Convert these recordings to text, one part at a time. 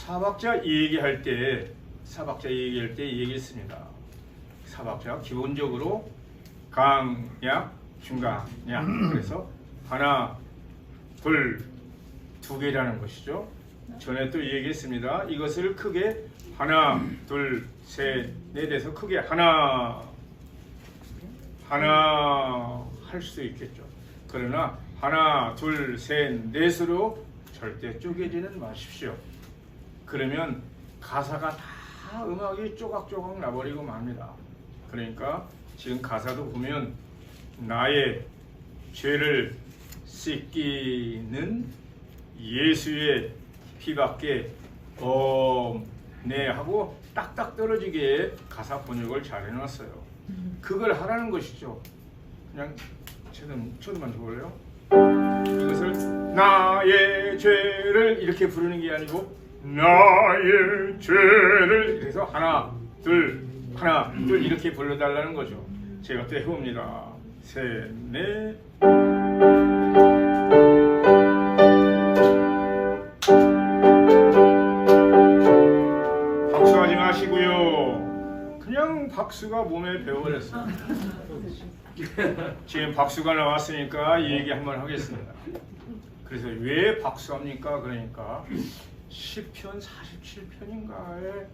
사박자 얘기할 때 얘기했습니다. 사박자 기본적으로 강약, 중강약. 그래서 하나, 둘, 두 개라는 것이죠. 전에 또 얘기했습니다. 이것을 크게 하나, 둘, 셋, 넷에서 크게 하나 할 수 있겠죠. 그러나 하나, 둘, 셋, 넷으로 절대 쪼개지는 마십시오. 그러면 가사가 다 음악이 쪼각쪼각 나버리고 맙니다. 그러니까 지금 가사도 보면 나의 죄를 씻기는 예수의 피밖에 없네 하고 딱딱 떨어지게 가사 번역을 잘 해놨어요. 그걸 하라는 것이죠. 그냥 저도만 줘볼래요? 이것을 나의 죄를 이렇게 부르는 게 아니고 나의 죄를 그래서 하나 둘 이렇게 불러달라는 거죠. 제가 또 해봅니다. 셋, 넷. 박수하지 마시고요. 그냥 박수가 몸에 배어버렸어요. 지금 박수가 나왔으니까 이 얘기 한번 하겠습니다. 그래서 왜 박수합니까? 그러니까 시편 47편인가에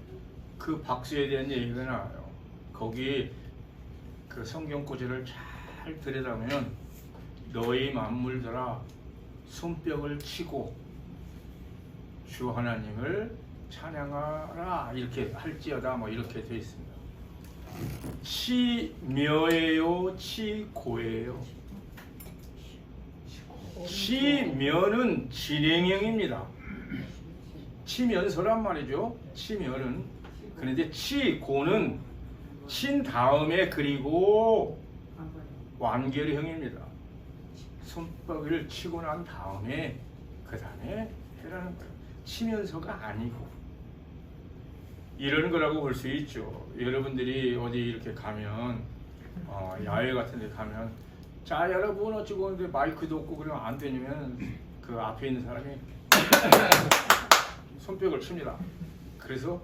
그 박수에 대한 얘기가 나와요. 거기 그 성경 구절을 잘 들여다보면 너희 만물들아 손뼉을 치고 주 하나님을 찬양하라 이렇게 할지어다 뭐 이렇게 되어 있습니다. 치며예요, 치고예요. 치며는 진행형입니다. 치면서란 말이죠. 치면은. 그런데 치고는 친 다음에 그리고 완결형입니다. 손뼉을 치고 난 다음에 그 다음에 해라는 거예요. 치면서가 아니고 이런 거라고 볼 수 있죠. 여러분들이 어디 이렇게 가면 야외 같은 데 가면 자 여러분 어찌고 근데 마이크도 없고 그러면 안 되냐면 그 앞에 있는 사람이 손뼉을 칩니다. 그래서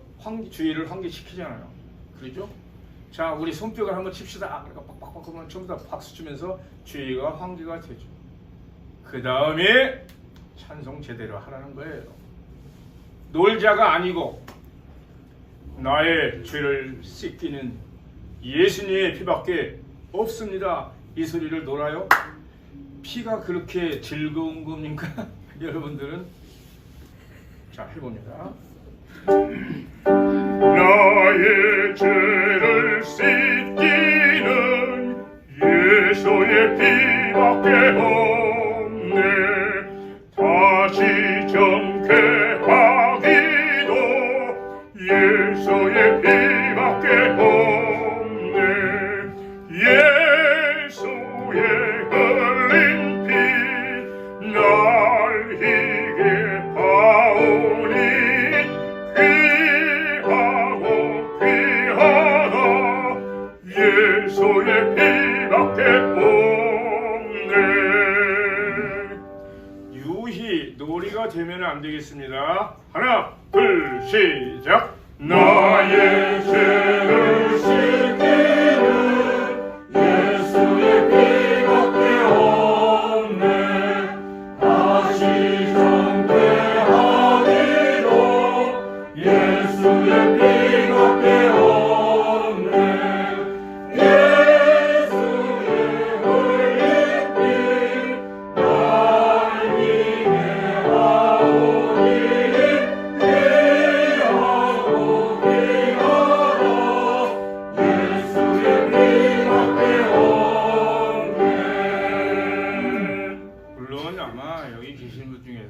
주의를 환기시키잖아요. 그렇죠? 자 우리 손뼉을 한번 칩시다. 그러니까 빡빡빡 하면 전부 다 박수 치면서 주의가 환기가 되죠. 그 다음에 찬송 제대로 하라는 거예요. 놀자가 아니고 나의 죄를 씻기는 예수님의 피밖에 없습니다. 이 소리를 놀아요? 피가 그렇게 즐거운 겁니까? 여러분들은 자 해봅니다. 나의 죄를 씻기는 예수의 피밖에 없네. 다시 정케하기도 예수의 피밖에 없네. 예수의 흘린 피 날 희게 하오니 귀하고 귀하다. 예수의 피밖에 없네. 유희 놀이가 되면 안 되겠습니다. 하나 둘 시작. 나의 죄를 씻기는 예수의 피밖에 없네. 다시 정죄하기도 예수의 피밖에 없네. 예수의 흘린 피 날 희게 하오니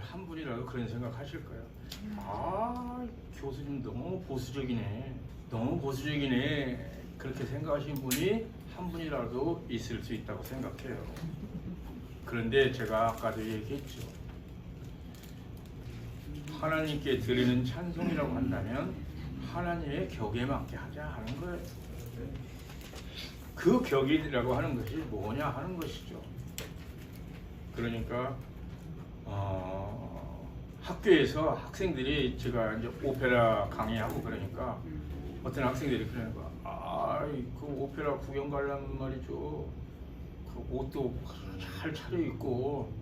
한 분이라도 그런 생각 하실 거예요. 아 교수님 너무 보수적이네. 그렇게 생각하시는 분이 한 분이라도 있을 수 있다고 생각해요. 그런데 제가 아까도 얘기했죠. 하나님께 드리는 찬송이라고 한다면 하나님의 격에 맞게 하자 하는 거예요. 그 격이라고 하는 것이 뭐냐 하는 것이죠. 그러니까 학교에서 학생들이 제가 이제 오페라 강의하고 그러니까 어떤 학생들이 그러는 거야. 그 오페라 구경 가려면 말이죠. 그 옷도 잘 차려입고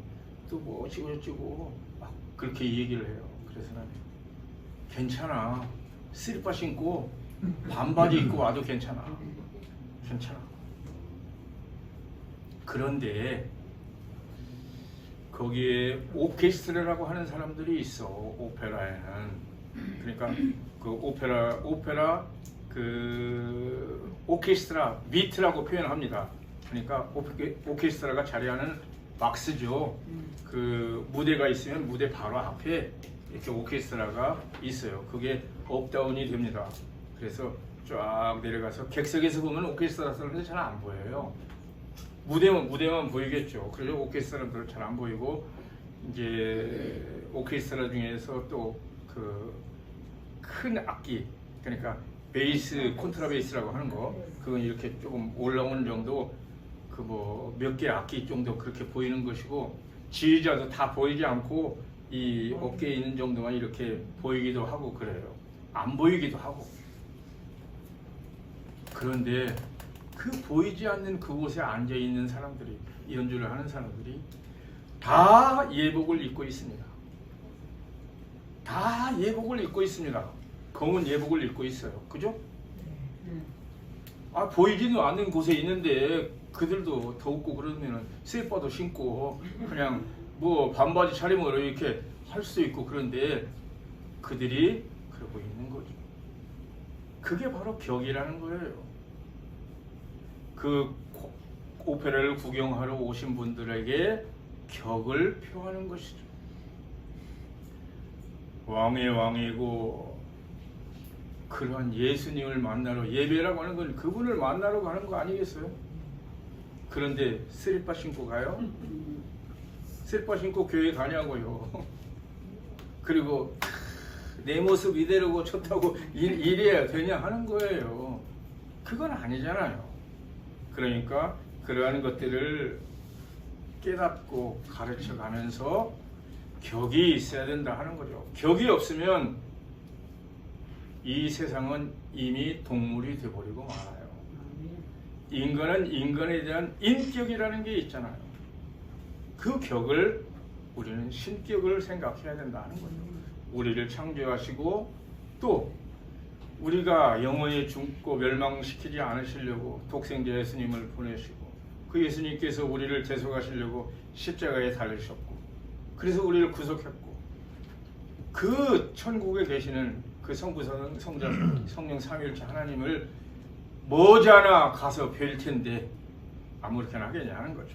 또 뭐 어찌고 막 그렇게 얘기를 해요. 그래서 난 괜찮아. 슬리퍼 신고 반바지 입고 와도 괜찮아. 그런데 거기에 오케스트라라고 하는 사람들이 있어. 오페라에는. 그러니까 그 오페라 그 오케스트라 미트라고 표현합니다. 그러니까 오케스트라가 자리하는 박스죠. 그 무대가 있으면 무대 바로 앞에 이렇게 오케스트라가 있어요. 그게 업다운이 됩니다. 그래서 쫙 내려가서 객석에서 보면 오케스트라 사람들 잘 안 보여요. 무대만 보이겠죠. 그래서 오케스트라 사람들 잘 안 보이고 이제 오케스트라 중에서 또 그 큰 악기, 그러니까 베이스, 콘트라베이스라고 하는 거, 그건 이렇게 조금 올라오는 정도, 그 뭐 몇 개 악기 정도 그렇게 보이는 것이고, 지휘자도 다 보이지 않고 이 어깨에 있는 정도만 이렇게 보이기도 하고 그래요. 안 보이기도 하고. 그런데 그 보이지 않는 그곳에 앉아 있는 사람들이, 연주를 하는 사람들이 다 예복을 입고 있습니다. 다 예복을 입고 있습니다. 검은 예복을 입고 있어요. 그죠? 보이지도 않는 곳에 있는데 그들도 덥고 그러면은 슬리퍼도 신고 그냥 뭐 반바지 차림으로 이렇게 할 수 있고, 그런데 그들이 그러고 있는 거죠. 그게 바로 격이라는 거예요. 그 오페라를 구경하러 오신 분들에게 격을 표하는 것이죠. 왕의 왕이고 그러한 예수님을 만나러, 예배라고 하는 건 그분을 만나러 가는 거 아니겠어요? 그런데 슬리퍼 신고 가요? 슬리퍼 신고 교회 가냐고요. 그리고 내 모습 이대로고 좋다고 이래야 되냐 하는 거예요. 그건 아니잖아요. 그러니까 그러한 것들을 깨닫고 가르쳐 가면서 격이 있어야 된다 하는 거죠. 격이 없으면 이 세상은 이미 동물이 되어버리고 말아요. 인간은 인간에 대한 인격이라는 게 있잖아요. 그 격을 우리는 신격을 생각해야 된다 하는 거죠. 우리를 창조하시고 또 우리가 영원히 죽고 멸망시키지 않으시려고 독생자 예수님을 보내시고, 그 예수님께서 우리를 대속하시려고 십자가에 달리셨고, 그래서 우리를 구속했고, 그 천국에 계시는 그 성부, 성자, 성령 삼위일체 하나님을 머지않아 가서 뵐 텐데 아무렇게나 하겠냐 하는 거죠.